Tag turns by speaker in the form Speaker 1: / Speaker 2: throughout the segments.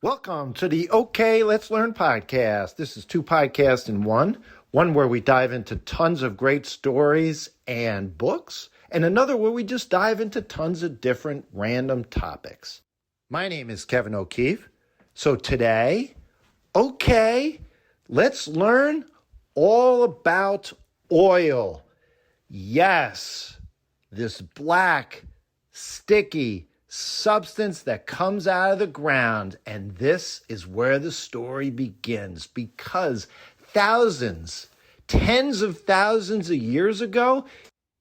Speaker 1: Welcome to the OK Let's Learn podcast. This is two podcasts in one where we dive into tons of great stories and books, and another where we just dive into tons of different random topics. My name is Kevin O'Keefe. So today, let's learn all about oil. Yes, this black, sticky substance that comes out of the ground. And this is where the story begins, because thousands, tens of thousands of years ago,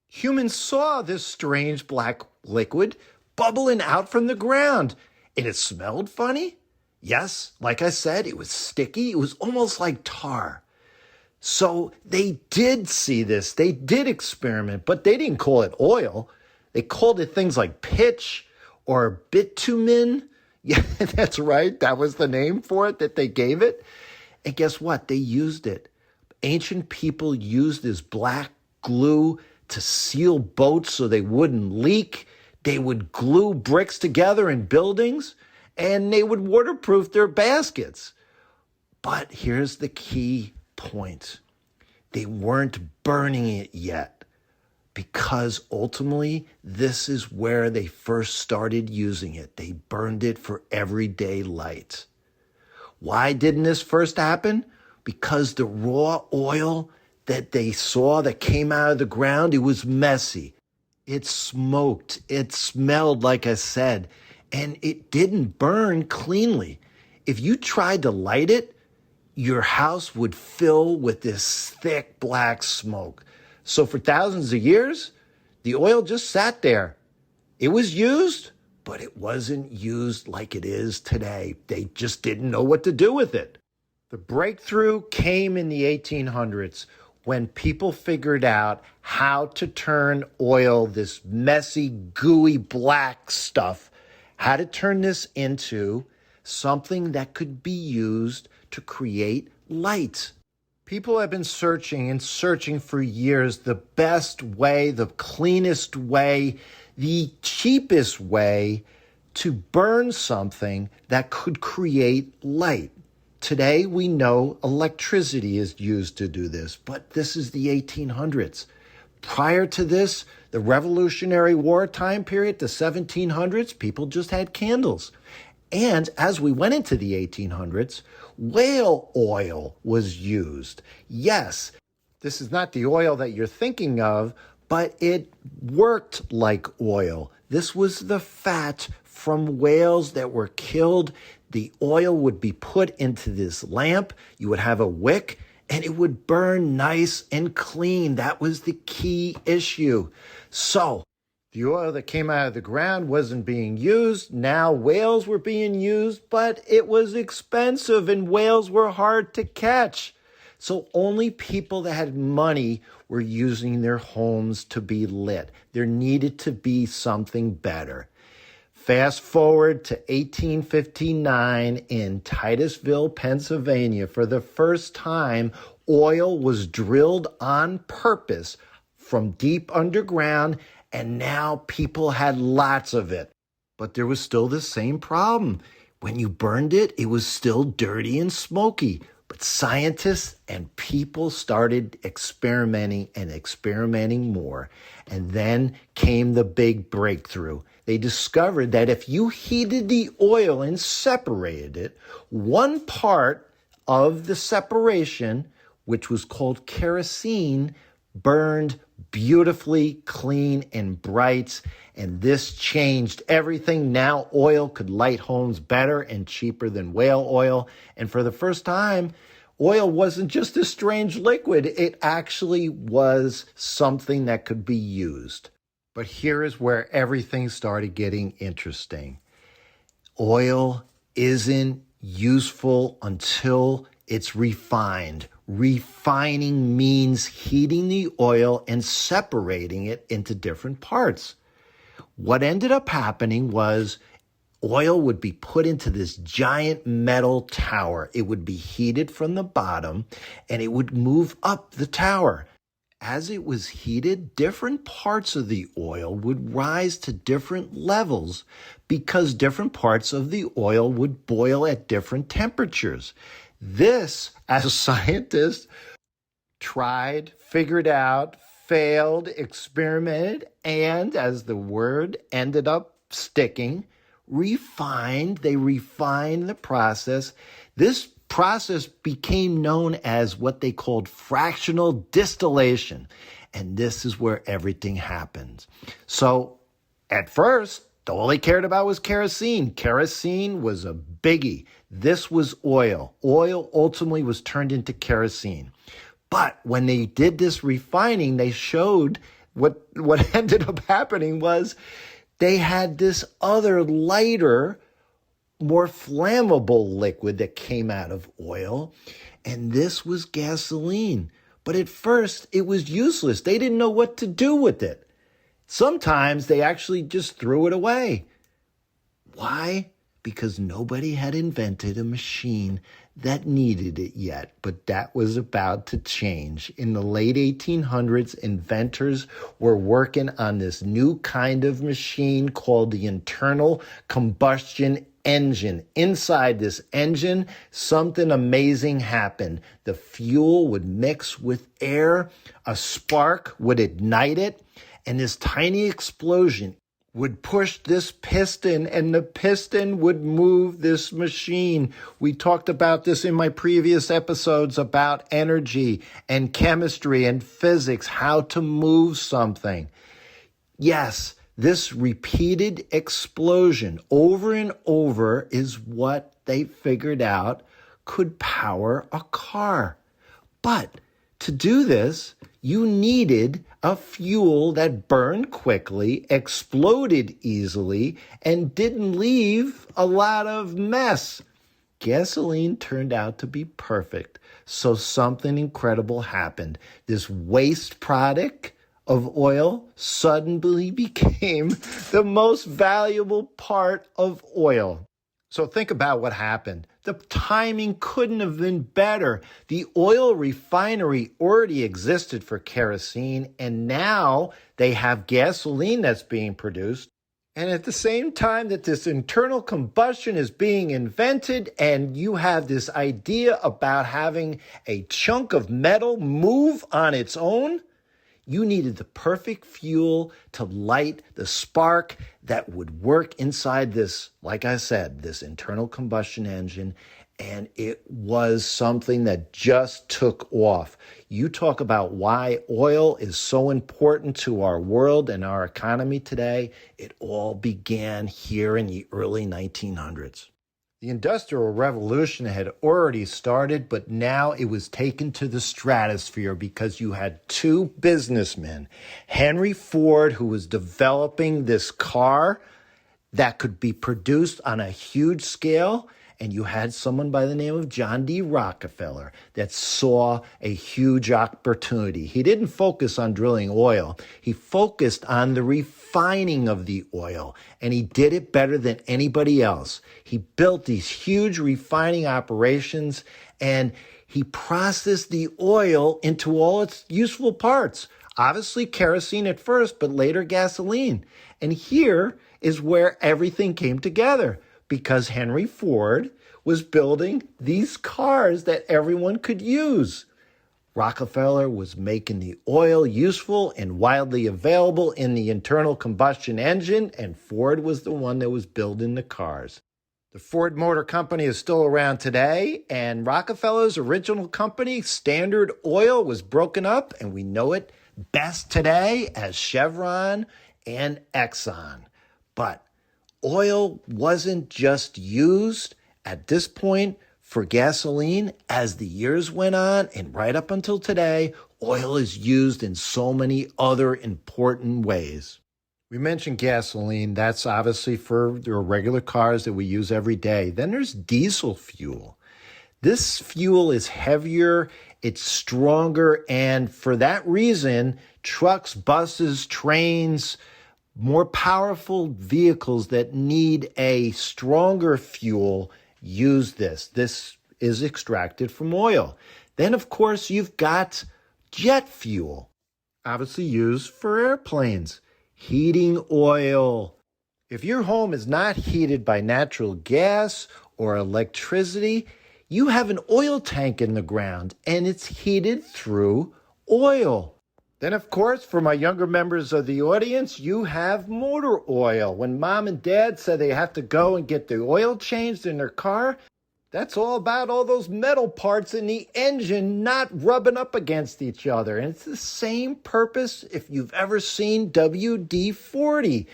Speaker 1: humans saw this strange black liquid bubbling out from the ground. And it smelled funny. Yes, like I said, it was sticky. It was almost like tar. So they did see this. They did experiment, but they didn't call it oil. They called it things like pitch or bitumen. Yeah, that's right. That was the name for it that they gave it. And guess what? They used it. Ancient people used this black glue to seal boats so they wouldn't leak. They would glue bricks together in buildings, and they would waterproof their baskets. But here's the key point. They weren't burning it yet, because ultimately this is where they first started using it. They burned it for everyday light. Why didn't this first happen? Because the raw oil that they saw that came out of the ground, it was messy. It smoked. It smelled, like I said, and it didn't burn cleanly. If you tried to light it, your house would fill with this thick black smoke. So for thousands of years, the oil just sat there. It was used, but it wasn't used like it is today. They just didn't know what to do with it. The breakthrough came in the 1800s when people figured out how to turn oil, this messy, gooey black stuff, how to turn this into something that could be used to create light. People have been searching and searching for years the best way, the cleanest way, the cheapest way to burn something that could create light. Today, we know electricity is used to do this, but this is the 1800s. Prior to this, the Revolutionary War time period, the 1700s, people just had candles. And as we went into the 1800s, whale oil was used. Yes, this is not the oil that you're thinking of, but it worked like oil. This was the fat from whales that were killed. The oil would be put into this lamp. You would have a wick, and it would burn nice and clean. That was the key issue. So the oil that came out of the ground wasn't being used. Now whales were being used, but it was expensive and whales were hard to catch. So only people that had money were using their homes to be lit. There needed to be something better. Fast forward to 1859 in Titusville, Pennsylvania. For the first time, oil was drilled on purpose from deep underground, and now people had lots of it. But there was still the same problem. When you burned it, it was still dirty and smoky. But scientists and people started experimenting and experimenting more. And then came the big breakthrough. They discovered that if you heated the oil and separated it, one part of the separation, which was called kerosene, burned beautifully clean and bright, and this changed everything. Now oil could light homes better and cheaper than whale oil. And for the first time, oil wasn't just a strange liquid. It actually was something that could be used. But here is where everything started getting interesting. Oil isn't useful until it's refined. Refining means heating the oil and separating it into different parts. What ended up happening was oil would be put into this giant metal tower. It would be heated from the bottom and it would move up the tower. as it was heated, different parts of the oil would rise to different levels because different parts of the oil would boil at different temperatures. This, as scientists tried, figured out, failed, experimented, and as the word ended up sticking, refined. They refined the process. This process became known as what they called fractional distillation. And this is where everything happens. So at first, all they cared about was kerosene. Kerosene was a biggie. This was oil. Oil ultimately was turned into kerosene. But when they did this refining, they showed what ended up happening was they had this other lighter, more flammable liquid that came out of oil, and this was gasoline. But at first, it was useless. They didn't know what to do with it. Sometimes they actually just threw it away. Why? Because nobody had invented a machine that needed it yet, but that was about to change. In the late 1800s, inventors were working on this new kind of machine called the internal combustion engine. Inside this engine, something amazing happened. The fuel would mix with air, a spark would ignite it, and this tiny explosion would push this piston, and the piston would move this machine. We talked about this in my previous episodes about energy and chemistry and physics, how to move something. Yes, this repeated explosion over and over is what they figured out could power a car. But to do this, you needed a fuel that burned quickly, exploded easily, and didn't leave a lot of mess. Gasoline turned out to be perfect. So something incredible happened. This waste product of oil suddenly became the most valuable part of oil. So think about what happened. The timing couldn't have been better. The oil refinery already existed for kerosene, and now they have gasoline that's being produced. And at the same time that this internal combustion is being invented, and you have this idea about having a chunk of metal move on its own, you needed the perfect fuel to light the spark that would work inside this, like I said, this internal combustion engine. And it was something that just took off. You talk about why oil is so important to our world and our economy today. It all began here in the early 1900s. The Industrial Revolution had already started, but now it was taken to the stratosphere because you had two businessmen, Henry Ford, who was developing this car that could be produced on a huge scale, and you had someone by the name of John D. Rockefeller that saw a huge opportunity. He didn't focus on drilling oil. He focused on the refining of the oil, and he did it better than anybody else. He built these huge refining operations, and he processed the oil into all its useful parts. Obviously kerosene at first, but later gasoline. And here is where everything came together, because Henry Ford was building these cars that everyone could use. Rockefeller was making the oil useful and widely available in the internal combustion engine, and Ford was the one that was building the cars. The Ford Motor Company is still around today, and Rockefeller's original company, Standard Oil, was broken up, and we know it best today as Chevron and Exxon. But oil wasn't just used at this point for gasoline. As the years went on and right up until today, oil is used in so many other important ways. We mentioned gasoline. That's obviously for the regular cars that we use every day. Then there's diesel fuel. This fuel is heavier, it's stronger, and for that reason, trucks, buses, trains, more powerful vehicles that need a stronger fuel use this. This is extracted from oil. Then, of course, you've got jet fuel. obviously used for airplanes. Heating oil. If your home is not heated by natural gas or electricity, you have an oil tank in the ground and it's heated through oil. Then, of course, for my younger members of the audience, you have motor oil. When mom and dad said they have to go and get the oil changed in their car, that's all about all those metal parts in the engine not rubbing up against each other. And it's the same purpose if you've ever seen WD-40.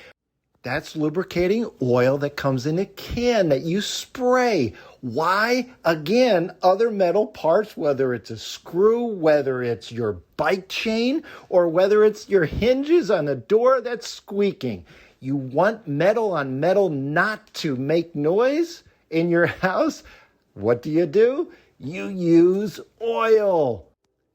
Speaker 1: That's lubricating oil that comes in a can that you spray. Why? Again, other metal parts, whether it's a screw, whether it's your bike chain, or whether it's your hinges on a door that's squeaking. You want metal on metal not to make noise in your house? What do? You use oil.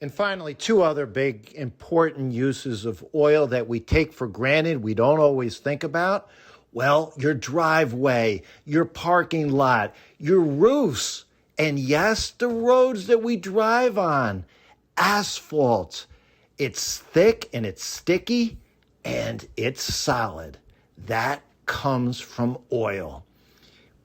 Speaker 1: And finally, two other big important uses of oil that we take for granted, we don't always think about. Well, your driveway, your parking lot, your roofs, and yes, the roads that we drive on. Asphalt. It's thick and it's sticky and it's solid. That comes from oil.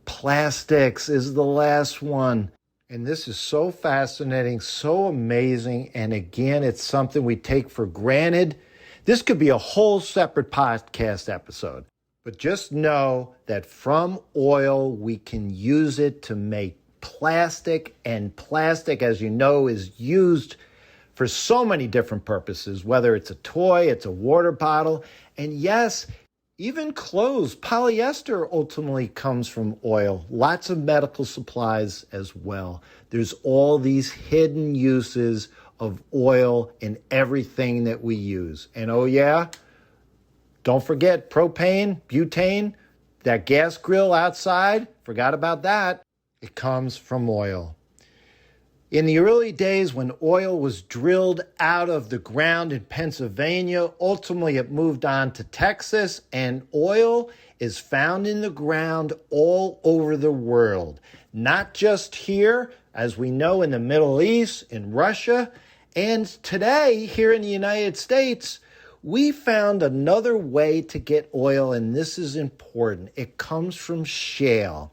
Speaker 1: Plastics is the last one. And this is so fascinating, so amazing. And again, it's something we take for granted. This could be a whole separate podcast episode. But just know that from oil, we can use it to make plastic. And plastic, as you know, is used for so many different purposes, whether it's a toy, it's a water bottle. And yes, even clothes, polyester ultimately comes from oil. Lots of medical supplies as well. There's all these hidden uses of oil in everything that we use. And oh yeah, don't forget propane, butane, that gas grill outside, forgot about that. It comes from oil. In the early days when oil was drilled out of the ground in Pennsylvania, ultimately it moved on to Texas, and oil is found in the ground all over the world. Not just here, as we know, in the Middle East, in Russia, and today here in the United States, we found another way to get oil, and this is important. It comes from shale.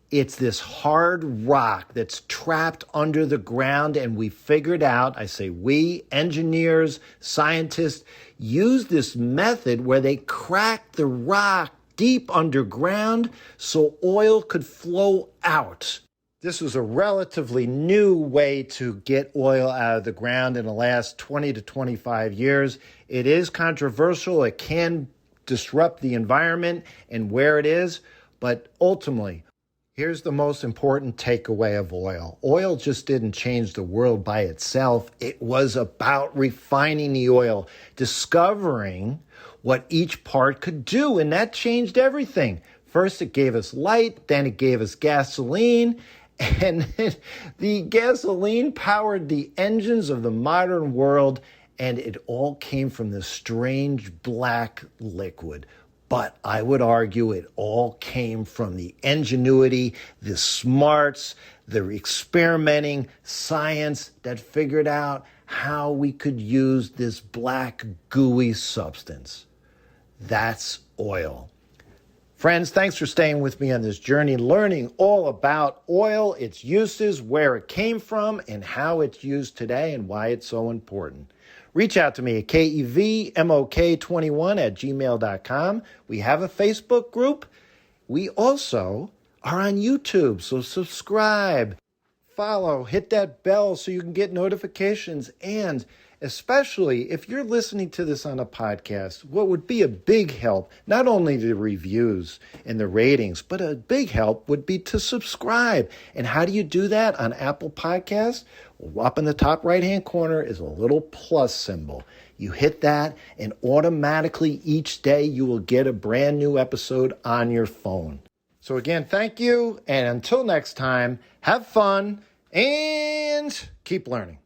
Speaker 1: It's this hard rock that's trapped under the ground, and we figured out, I say we, engineers, scientists, use this method where they crack the rock deep underground so oil could flow out. This was a relatively new way to get oil out of the ground in the last 20 to 25 years. It is controversial. It can disrupt the environment and where it is, but ultimately, here's the most important takeaway of oil. Oil just didn't change the world by itself. It was about refining the oil, discovering what each part could do, and that changed everything. First, it gave us light, then it gave us gasoline, and the gasoline powered the engines of the modern world, and it all came from this strange black liquid. But I would argue it all came from the ingenuity, the smarts, the experimenting science that figured out how we could use this black gooey substance. That's oil. Friends, thanks for staying with me on this journey, learning all about oil, its uses, where it came from, and how it's used today and why it's so important. Reach out to me at kevmok21@gmail.com. We have a Facebook group. We also are on YouTube, so subscribe, follow, hit that bell so you can get notifications. And especially if you're listening to this on a podcast, what would be a big help, not only the reviews and the ratings, but a big help would be to subscribe. And how do you do that on Apple Podcasts? Well, up in the top right-hand corner is a little plus symbol. You hit that, and automatically each day you will get a brand new episode on your phone. So again, thank you, and until next time, have fun and keep learning.